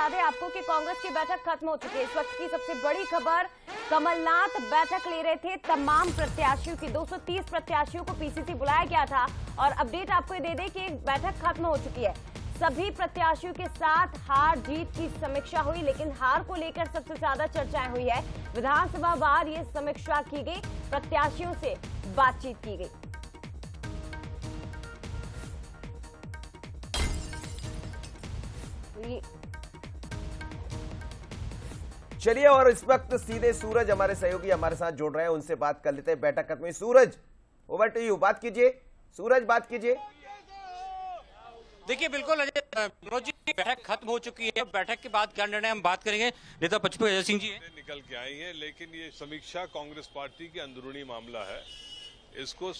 बता दें आपको कि कांग्रेस की बैठक खत्म हो चुकी है। इस वक्त की सबसे बड़ी खबर, कमलनाथ बैठक ले रहे थे तमाम प्रत्याशियों की। 230 प्रत्याशियों को पीसीसी बुलाया गया था और अपडेट आपको दे दें कि बैठक खत्म हो चुकी है। सभी प्रत्याशियों के साथ हार जीत की समीक्षा हुई, लेकिन हार को लेकर सबसे ज्यादा चर्चाएं हुई है। विधानसभा वार ये समीक्षा की गई, प्रत्याशियों से बातचीत की गई। चलिए, और इस वक्त सीधे सूरज हमारे सहयोगी हमारे साथ जुड़ रहे हैं, उनसे बात कर लेते हैं। बैठक खत्म हुई। सूरज, ओवर टू यू, बात कीजिए। सूरज, बात कीजिए। देखिए, बिल्कुल अजय, मनोज जी, बैठक खत्म हो चुकी है। बैठक के बाद क्या निर्णय हम बात करेंगे। नेता प्रतिपक्ष अजय सिंह जी निकल के आई है, लेकिन ये समीक्षा कांग्रेस पार्टी की अंदरूनी मामला है, इसको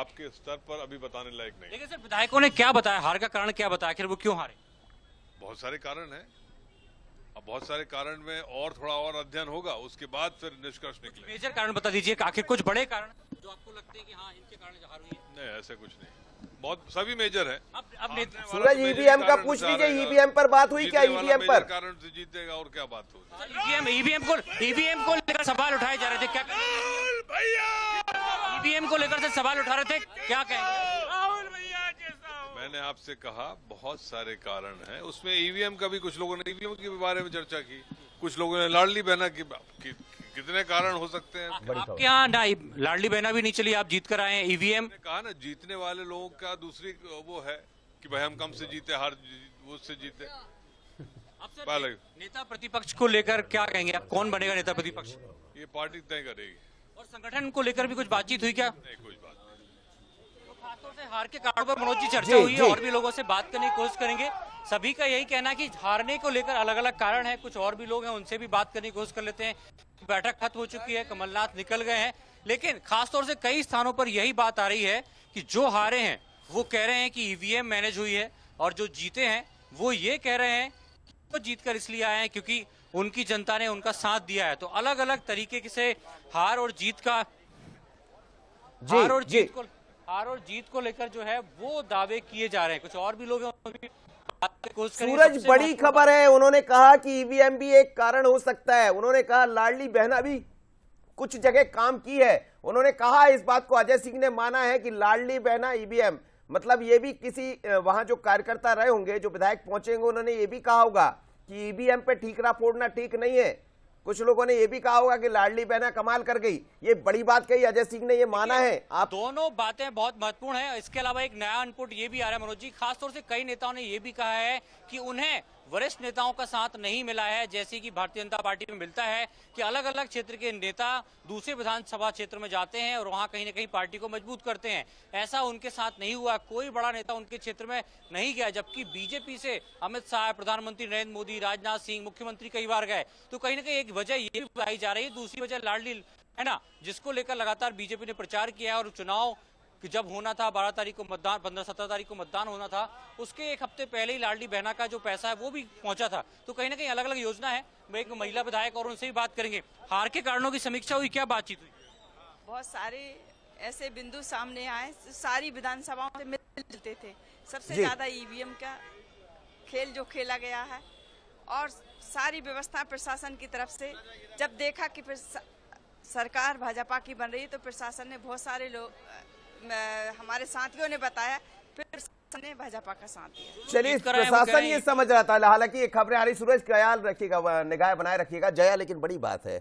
आपके स्तर पर अभी बताने लायक नहीं। लेकिन सर, विधायकों ने क्या बताया, हार का कारण क्या बताया, आखिर वो क्यों हारे? बहुत सारे कारण हैं। अब बहुत सारे कारण में और थोड़ा और अध्ययन होगा, उसके बाद फिर निष्कर्ष निकले। मेजर कारण बता दीजिए, आखिर कुछ बड़े कारण जो आपको लगते हैं कि हाँ, इनके कारण हार हुई है। नहीं, ऐसा कुछ नहीं, बहुत सभी मेजर है। अब सूरज, ईवीएम का पूछ लीजिए। ईवीएम पर बात हुई क्या? ईवीएम पर कारण से जीतेगा और क्या बात होगी? ईवीएम को लेकर सवाल उठाए जा रहे थे, क्या ईवीएम को लेकर से सवाल उठा रहे थे, क्या कहेंगे? मैंने आपसे कहा बहुत सारे कारण हैं, उसमें ईवीएम का भी, कुछ लोगों ने ईवीएम के बारे में चर्चा की, कुछ लोगों ने लाडली बहना की कितने कारण हो सकते हैं। आपके यहाँ ना लाडली बहना भी नहीं चली, आप जीत कर आए हैं। ईवीएम कहा ना, जीतने वाले लोगों का दूसरी वो है कि भाई हम कम से जीते, हार उससे जीते। नेता प्रतिपक्ष को लेकर क्या कहेंगे आप, कौन बनेगा नेता प्रतिपक्ष? ये पार्टी तय करेगी। और संगठन को लेकर भी कुछ बातचीत हुई क्या? नहीं, कुछ बात नहीं। तो खासतौर से हार के कारणों पर मनोज जी चर्चा हुई है, और भी लोगों से बात करने की कोशिश करेंगे। सभी का यही कहना है कि हारने को लेकर अलग अलग कारण है, कुछ और भी लोग हैं, उनसे भी बात करने की कोशिश कर लेते हैं। बैठक खत्म हो चुकी है, कमलनाथ निकल गए हैं, लेकिन खासतौर से कई स्थानों पर यही बात आ रही है कि जो हारे हैं वो कह रहे हैं कि ईवीएम मैनेज हुई है, और जो जीते हैं वो ये कह रहे हैं कि वो जीतकर इसलिए आए हैं क्योंकि उनकी जनता ने उनका साथ दिया है। तो अलग अलग तरीके से हार और जीत को लेकर जो है वो दावे किए जा रहे हैं। कुछ और भी लोग हैं। सूरज, बड़ी खबर है। उन्होंने कहा कि ईवीएम भी एक कारण हो सकता है। उन्होंने कहा लाडली बहना भी कुछ जगह काम की है। उन्होंने कहा, इस बात को अजय सिंह ने माना है कि लाडली बहना ईवीएम, मतलब ये भी किसी वहां जो कार्यकर्ता रहे होंगे, जो विधायक पहुंचे होंगे, उन्होंने ये भी कहा होगा कि ईवीएम पे ठीकरा फोड़ना ठीक नहीं है। कुछ लोगों ने ये भी कहा होगा कि लाडली बहना कमाल कर गई। ये बड़ी बात कही, अजय सिंह ने ये माना है। आप दोनों बातें बहुत महत्वपूर्ण है। इसके अलावा एक नया इनपुट ये भी आ रहा है मनोज जी, खासतौर से कई नेताओं ने ये भी कहा है कि उन्हें वरिष्ठ नेताओं का साथ नहीं मिला है, जैसे कि भारतीय जनता पार्टी में मिलता है कि अलग अलग क्षेत्र के नेता दूसरे विधानसभा क्षेत्र में जाते हैं और वहां कहीं ना कहीं पार्टी को मजबूत करते हैं। ऐसा उनके साथ नहीं हुआ, कोई बड़ा नेता उनके क्षेत्र में नहीं गया। जबकि बीजेपी से अमित शाह, प्रधानमंत्री नरेंद्र मोदी, राजनाथ सिंह, मुख्यमंत्री कई बार गए। तो कहीं ना कहीं एक वजह ये भी बताई जा रही है। दूसरी वजह लाडली है ना, जिसको लेकर लगातार बीजेपी ने प्रचार किया है, और चुनाव कि जब होना था 12 तारीख को मतदान, 15-17 तारीख को मतदान होना था, उसके एक हफ्ते पहले ही लाडली बहना का जो पैसा है वो भी पहुंचा था। तो कहीं ना कहीं अलग अलग योजना है। मैं एक महिला विधायक और उनसे भी बात करेंगे। हार के कारणों की समीक्षा हुई, क्या बातचीत हुई? बहुत सारे ऐसे बिंदु सामने आए, सारी विधानसभाओं से मिलते थे। सबसे ज्यादा ईवीएम का खेल जो खेला गया है, और सारी व्यवस्था प्रशासन की तरफ से जब देखा कि सरकार भाजपा की बन रही है, तो प्रशासन ने, बहुत सारे लोग हमारे साथियों ने बताया, फिर ने भाजपा का साथ दिया। चलिए, प्रशासन ये समझ रहा था। हालांकि ये खबरें आ रही। सूरज, ख्याल रखिएगा, निगाह बनाए रखिएगा। जया, लेकिन बड़ी बात है।